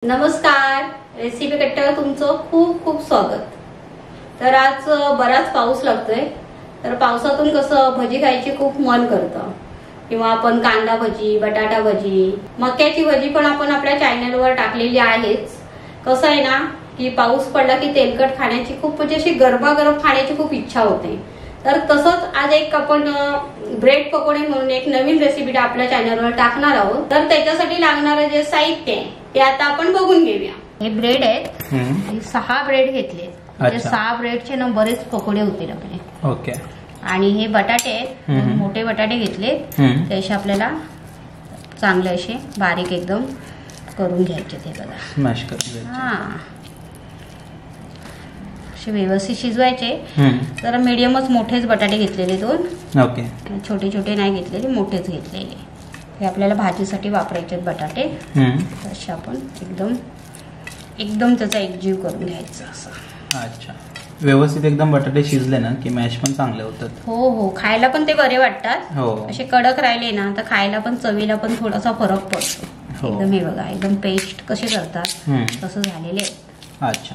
नमस्कार, रेसिपी कट्ट्यावर तुमचं खूप खूप स्वागत। तर आज बराच पाऊस लागतोय, तर पावसातून कसं भजी खायची खूप मन करतं किंवा आपण कांदा भजी, बटाटा भजी, मक्याची भजी पण आपण आपल्या चॅनलवर टाकलेली आहेच। कसं आहे ना की पाऊस पडला की तेलकट खाण्याची खूप म्हणजे अशी गरमागरम खाण्याची खूप इच्छा होते। तर तसंच आज एक आपण ब्रेड पकोडे म्हणून एक नवीन रेसिपी आपल्या चॅनलवर टाकणार आहोत। तर त्याच्यासाठी लागणारे जे साहित्य आहे ते आता आपण बघून घेऊया। हे ब्रेड आहेत, 6 ब्रेड घेतले, म्हणजे 6 ब्रेडचे ना बरेच पकोडे होतील आपले। ओके। आणि हे बटाटे आहेत, मोठे बटाटे घेतले, त्याचे आपल्याला चांगले असे बारीक एकदम करून घ्यायचे, ते बघा स्मॅश करून। हां, असे व्यवस्थित शिजवायचे। जरा मीडियमच मोठेच बटाटे घेतलेले 2। ओके। छोटे छोटे नाही घेतलेले, मोठेच घेतलेले। हे आपल्याला भाजीसाठी वापरायचे बटाटे। असे आपण एकदम त्याचा एकजीव करून घ्यायचा असं। अच्छा, व्यवस्थित एकदम बटाटे शिजले ना की मॅश पण चांगले होतात। हो हो, खायला पण ते बरे वाटतात। हो, असे कडक राहिले ना तर खायला पण चवीला पण थोडासा फरक पडतो। एकदम हे बघा, एकदम पेस्ट कसे करतात तसं झालेले आहे। अच्छा।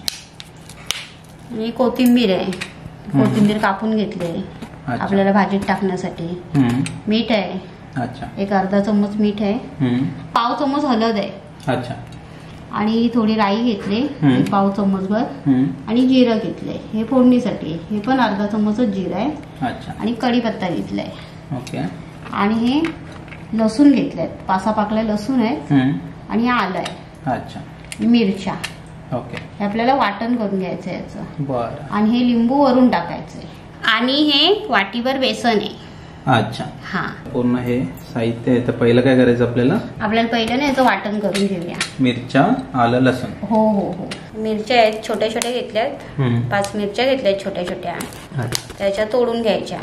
आणि कोथिंबीर आहे, कोथिंबीर कापून घेतले आपल्याला भाजीत टाकण्यासाठी। मीठ आहे, अच्छा, एक अर्धा चम्मच मीठ आहे, पाव चम्मच हळद आहे, अच्छा, आणि थोडी राई घेतली, पाव चम्मच भर, आणि जिरं घेतलंय हे फोडणीसाठी। हे पण अर्धा चम्मचच जिरं आहे, अच्छा, आणि कढीपत्ता घेतलाय। ओके। आणि हे लसूण घेतलेत, 5 पाकळ्या लसूण आहेत, आणि आलं आहे, अच्छा, मिरच्या। ओके। हे आपल्याला वाटण करून घ्यायचं याचं। बरं। आणि हे लिंबू वरून टाकायचंय, आणि हे वाटीभर बेसन आहे। अच्छा, हा, पूर्ण हे साहित्य आहे। तर पहिलं काय करायचं आपल्याला पहिलं ना याचं वाटण करून घेऊया। मिरच्या, आलं, लसूण। हो हो हो, मिरच्या आहेत छोट्या छोट्या घेतल्यात, 5 मिरच्या घेतल्यात छोट्या छोट्या, त्याच्या तोडून घ्यायच्या।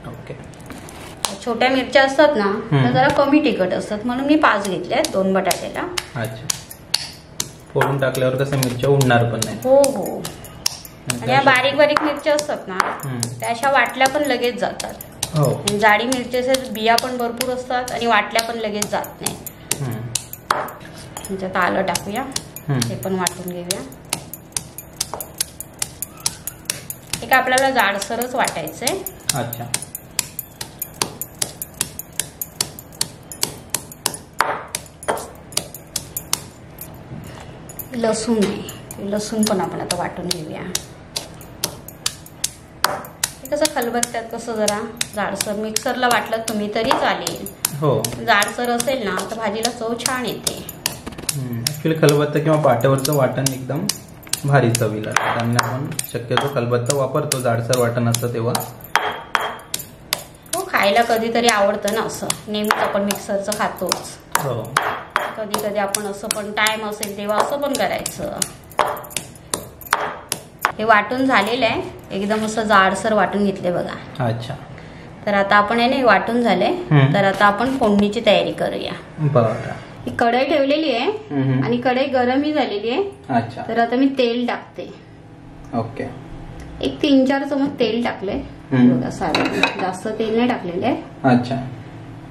ओके। छोट्या मिरच्या असतात ना तर जरा कमी तिखट असतात, म्हणून मी 5 घेतल्यात 2 बटाट्याला। अच्छा, फोडून टाकल्यावर कसं मिरच्या उडणार पण नाही। हो हो, आणि या बारीक बारीक मिरच्या असतात ना त्या अशा वाटल्या पण लगेच जातात। हो, जाडी मिरच्याच्या बिया पण भरपूर असतात आणि वाटल्या पण लगेच जात नाही। त्याच्यात आलं टाकूया, ते पण वाटून घेऊया। एक आपल्याला जाडसरच वाटायचंय। अच्छा, लसूण आहे, लसूण पण आपण आता वाटून घेऊया। कसं खलबत्त्यात कसं जरा जाडसर, मिक्सरला वाटलं तुम्ही तरी चालेल। हो, जाडसर असेल ना तर भाजीला चव छान येते। ऍक्च्युअली खलबत्ता किंवा पाट्यावरचं वाटण एकदम भारी चवीला, त्यामुळे आपण शक्यतो खलबत्ता वापरतो जाडसर वाटण असतं तेव्हा। हो, खायला कधीतरी आवडतं ना असं, नेहमीच आपण मिक्सरचं खातोच। हो, कधी कधी आपण असं पण टाइम असेल तेव्हा असं पण करायचं। हे वाटून झालेलं आहे, एकदम असं जाडसर वाटून घेतले बघा। अच्छा, तर आता आपण हे वाटून झाले, तर आता आपण फोडणीची तयारी करूया। बरं, ही कढई ठेवलेली आहे आणि कढई गरमही झालेली आहे। अच्छा, तर आता मी तेल टाकते। ओके, एक 3-4 चमच तेल टाकले बघा, सारं जास्त तेल नाही टाकलेलं आहे। अच्छा,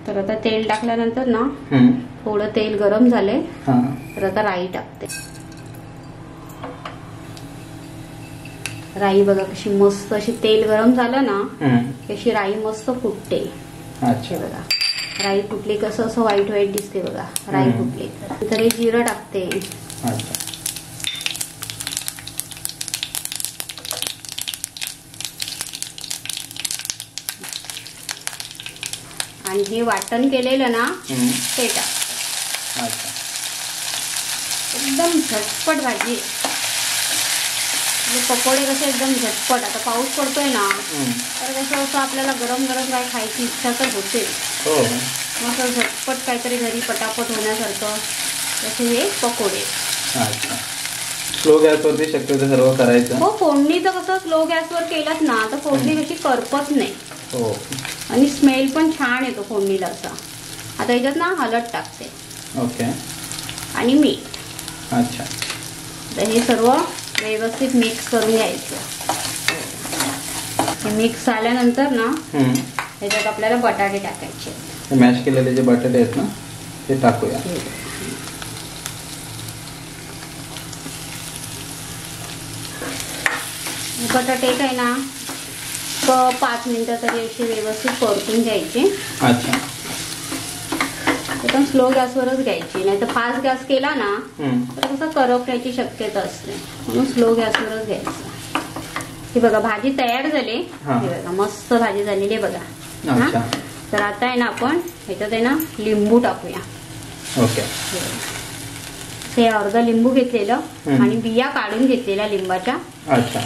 तर आता तेल टाकल्यानंतर ना थोडं तेल गरम झाले, तर आता राई टाकते। राई बघा कशी मस्त, अशी तेल गरम झालं ना कशी राई मस्त फुटते। अच्छा, बघा राई फुटली कसं असं व्हाईट व्हाईट दिसते बघा, राई फुटली तर हे जिरं टाकते। अच्छा, आणि हे वाटण केलेलं ना ते टाक। अच्छा, एकदम झटपट भाजी, पकोडे कसे एकदम झटपट। आता पाऊस पडतोय ना तर कसं असं आपल्याला गरम गरम काय खायची इच्छा तर होते, मग झटपट काहीतरी घरी पटापट होण्यासारखं तसे हे पकोडे। अच्छा, स्लो गॅसवरती शक्यतो सर्व करायचं। हो, फोडणीचं कसं स्लो गॅसवर केलंच ना तर फोडणी कशी करपत नाही। हो, आणि स्मेल पण छान येतो फोडणीला असा। आता याच्यात ना हळद टाकते। ओके, आणि मीठ। अच्छा, तर हे सर्व व्यवस्थित मिक्स करून घ्यायचं। हे मिक्स झाल्यानंतर ना ह्याच्यात आपल्याला बटाटे टाकायचे। मॅश केलेले जे बटाटे आहेत ना ते टाकूया। बटाटे काय ना 5 मिनिटं तरी अशी व्यवस्थित परतून घ्यायची. अच्छा. ते पण स्लो गॅसवरच घ्यायची, नाही तर फास्ट गॅस केला ना तर कसं करपण्याची शक्यता असते, म्हणून स्लो गॅसवरच घ्यायचं. ही बघा भाजी तयार झाली. हे बघा मस्त भाजी झालेली आहे बघा. अच्छा. तर आता आहे ना आपण ह्याच्यात आहे ना लिंबू टाकूया. ओके. हे अर्धा लिंबू घेतलेलं आणि बिया काढून घेतलेल्या लिंबाच्या. अच्छा.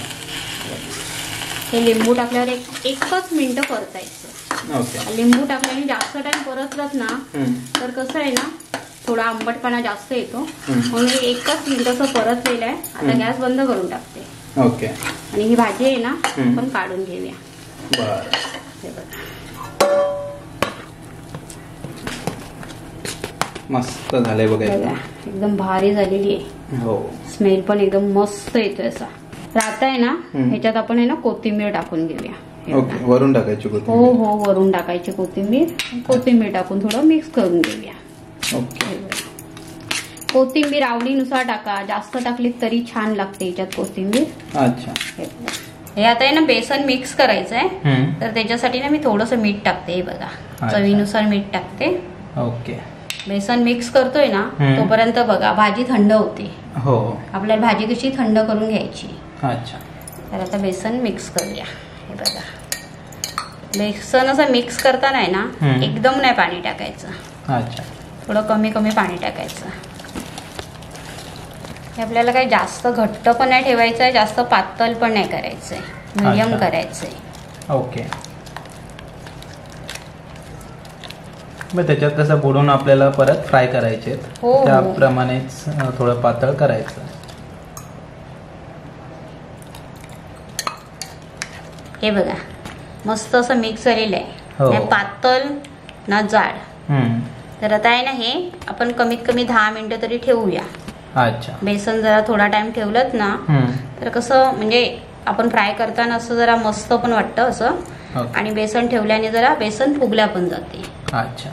हे लिंबू टाकल्यावर एकच मिनिट परतायचं. ओके. लिंबू टाकल्याने जास्त टाइम परतलात ना तर कसं आहे ना थोडा आंबटपणा जास्त येतो, म्हणून एकच मिनिट असं परतलेलं आहे. आता गॅस बंद करून टाकते. ओके. आणि ही भाजी आहे ना आपण काढून घेऊया. बरं. हे बघा मस्त झालंय बघा. एकदम भारी झालेली आहे. हो. स्मेल पण एकदम मस्त येतोय असा. तर आता आहे ना ह्याच्यात आपण आहे ना कोथिंबीर टाकून घेऊया. ओके. वरून टाकायची कोथिंबीर. हो हो वरून टाकायची कोथिंबीर टाकून थोडं मिक्स करून घेऊया. ओके. कोथिंबीर आवडीनुसार टाका, जास्त टाकली तरी छान लागते याच्यात कोथिंबीर. अच्छा. हे आता आहे ना बेसन मिक्स करायचं आहे, तर त्याच्यासाठी ना मी थोडंसं मीठ टाकते. हे बघा चवीनुसार मीठ टाकते. ओके. बेसन मिक्स करतोय ना तोपर्यंत बघा भाजी थंड होते. हो. आपल्याला भाजी कशी थंड करून घ्यायची. अच्छा. तर आता बेसन मिक्स करूया. हे बघा बेसन असं मिक्स करताना आहे ना एकदम नाही पाणी टाकायचं. अच्छा. थोडं कमी कमी पाणी टाकायचं. हे आपल्याला काही जास्त घट्ट पण नाही ठेवायचं आहे, जास्त पातळ पण नाही करायचंय, मीडियम करायचंय. ओके. मग त्याच्यात कसं बुडून आपल्याला परत फ्राय करायचे, त्याप्रमाणेच थोडं पातळ करायचं. हे बघा मस्त असं मिक्स झालेलं आहे, ना पातळ ना जाड. तर आता आहे ना हे आपण कमीत कमी 10 मिनिटं तरी ठेवूया. अच्छा. बेसन जरा थोडा टाइम ठेवलंत ना तर कसं म्हणजे आपण फ्राय करताना असं जरा मस्त पण वाटतं असं. आणि बेसन ठेवल्याने जरा बेसन फुगल्या पण जाते. अच्छा.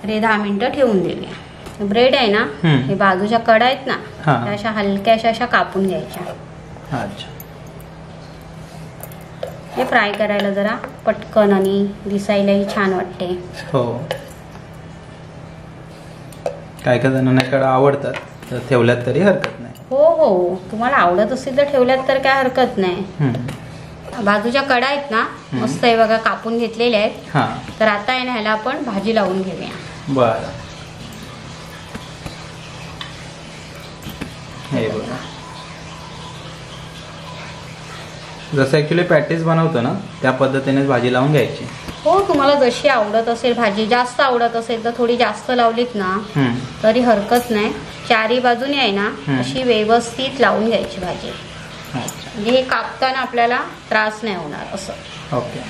तर हे 10 मिनिटं ठेवून देऊया. ब्रेड आहे ना हे बाजूच्या कडा आहेत ना त्या अशा हलक्याशा अशा कापून घ्यायच्या. अच्छा. हे फ्राय करायला जरा पटकन आणि दिसायलाही छान वाटते. हो. काय काय जणांना कडा आवडतात, तर ठेवल्यात तरी हरकत नाही. हो हो तुम्हाला आवडत असेल तर ठेवल्यात तर काय हरकत नाही. बाजूच्या कडा आहेत ना मस्त आहे बघा कापून घेतलेल्या आहेत. तर आता आहे ना ह्याला आपण भाजी लावून घेऊया. बरं. हे बघा जसं ऍक्च्युली पॅटीस बनवतो ना त्या पद्धतीनेच भाजी लावून घ्यायची. हो तुम्हाला जशी आवडत असेल भाजी, जास्त आवडत असेल तर थोडी जास्त लावलीत ना तरी हरकत नाही. चारी बाजूने आहे ना अशी व्यवस्थित लावून घ्यायची भाजी. म्हणजे हे कापताना आपल्याला त्रास नाही होणार असं. ओके.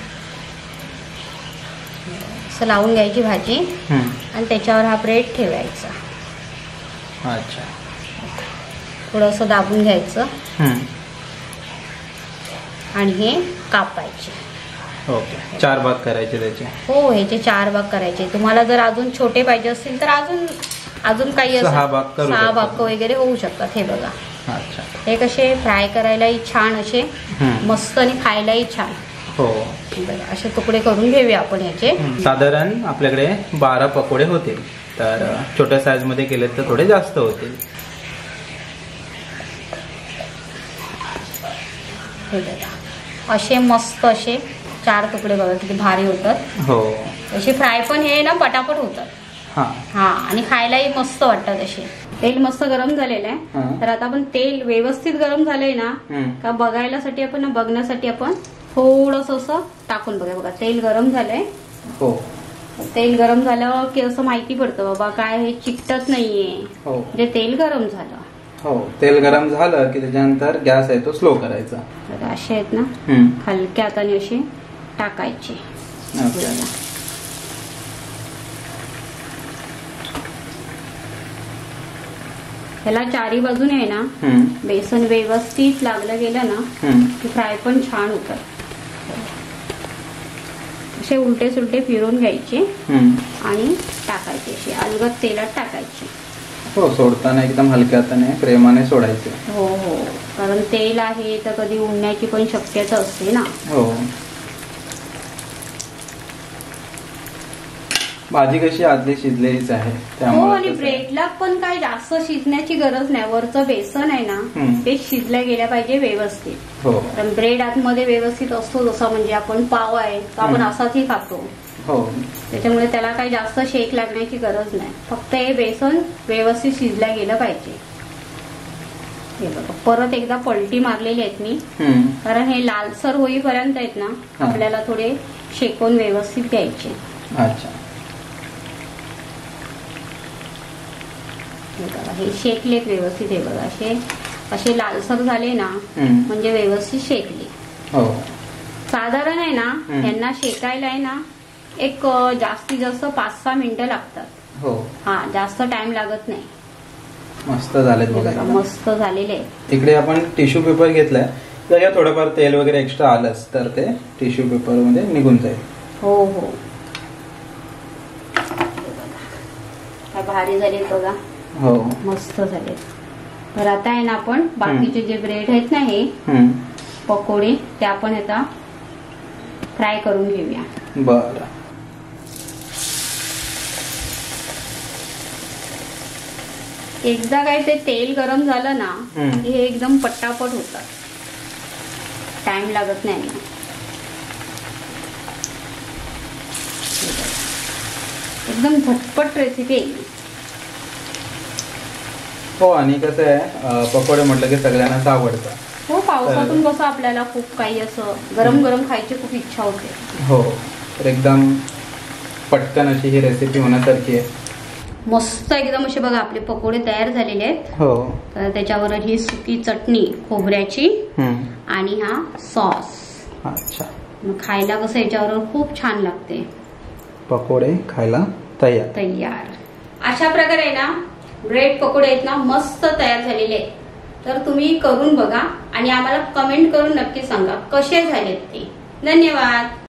असं लावून घ्यायची भाजी आणि त्याच्यावर हा ब्रेड ठेवायचा. अच्छा. थोडंसं दाबून घ्यायचं आणि हे कापायचे. ओके. 4 भाग करायचे त्याचे. हो ह्याचे 4 भाग करायचे. तुम्हाला जर अजून छोटे पाहिजे असतील तर अजून काही 6 भाग वगैरे होऊ शकतात. हे बघा. अच्छा. हे कसे फ्राय करायलाही छान असे मस्त आणि खायलाही छान. हो. बघा असे तुकडे करून घेऊया आपण ह्याचे. साधारण आपल्याकडे 12 पकोडे होतील, तर छोट्या साईज मध्ये केले तर थोडे जास्त होतील. हे बघा असे मस्त असे 4 तुकडे बघा किती भारी होतात. हो. असे फ्राय पण हे ना पटापट होतात. हा आणि खायलाही मस्त वाटतात असे. तेल मस्त गरम झालेलं आहे. तर आता आपण तेल व्यवस्थित गरम झालंय ना का बघण्यासाठी आपण थोडस असं टाकून बघा तेल गरम झालंय. हो. तेल गरम झालं की असं माहिती पडतं बाबा काय हे चिकटत नाहीये. म्हणजे तेल गरम झालं. हो. तेल गरम झालं की त्याच्यानंतर गॅस आहे तो स्लो करायचा. असे आहेत ना हलक्या हाताने असे टाकायचे. ह्याला 4ही बाजूने आहे ना बेसन व्यवस्थित लागलं गेलं ना की फ्राय पण छान होतात. असे उलटे सुलटे फिरून घ्यायचे आणि टाकायचे असे अलगद तेलात टाकायचे. हो. सोडताना एकदम हलक्या हाताने प्रेमाने सोडायचे. हो हो. कारण तेल आहे तर कधी उडण्याची पण शक्यता असते ना. हो. भाजी कशी आदली शिजलेलीच आहे हो, आणि ब्रेडला पण काय जास्त शिजण्याची गरज नाही. वरचं बेसन आहे ना ते शिजल्या गेल्या पाहिजे व्यवस्थित. हो. कारण ब्रेड आतमध्ये व्यवस्थित असतो, जसा म्हणजे आपण पाव आहे तो आपण असाच खातो. हो. त्याच्यामुळे त्याला काही जास्त शेक लागण्याची गरज नाही. फक्त हे बेसन व्यवस्थित शिजल्या गेलं पाहिजे. हे बघा, परत एकदा पलटी मारलेली आहेत मी, कारण हे लालसर होईपर्यंत आहेत ना आपल्याला थोडे शेकून व्यवस्थित घ्यायचे. अच्छा. हे शेकलेत व्यवस्थित. हे बघा, असे लालसर झाले ना म्हणजे व्यवस्थित शेकले. हो. साधारण आहे ना यांना शेकायला आहे ना एक जास्तीत जास्त 5-6 मिनिटं लागतात. हो. हा, जास्त टाइम लागत नाही. मस्त झालेत बघा. मस्त झालेले. इकडे आपण टिश्यू पेपर घेतलाय, तर या थोडंफार तेल वगैरे एक्स्ट्रा आलंच तर ते टिश्यू पेपर मध्ये निघून जाईल. हो हो. काय भारी झाले बघा. हो, मस्त झाले. तर आता आहे ना आपण बाकीचे जे ब्रेड आहेत ना हे पकोडे ते आपण आता फ्राय करून घेऊया. बरं. एकदा काय ते तेल गरम झालं ना हे एकदम पटापट होतात, टाइम लागत नाही. एकदम झटपट रेसिपी आहे. हो, आणि कसं आहे पकोडे म्हटलं की सगळ्यांनाच आवडतं. हो, पावसातून कसं आपल्याला खूप काही असं गरम गरम खायची खूप इच्छा होते. हो, तर एकदम पटकन अशी ही रेसिपी होण्यासारखी आहे. मस्त एकदम असे बघा आपले पकोडे तयार झालेले आहेत. हो. तर त्याच्यावर ही सुकी चटणी खोबऱ्याची आणि हा सॉस. अच्छा. मग खायला कसं याच्यावर खूप छान लागते. पकोडे खायला तयार. अशा प्रकारे ना ब्रेड पकोडे आहेत ना मस्त तयार झालेले आहेत. तर तुम्ही करून बघा आणि आम्हाला कमेंट करून नक्की सांगा कसे झालेत ते. धन्यवाद.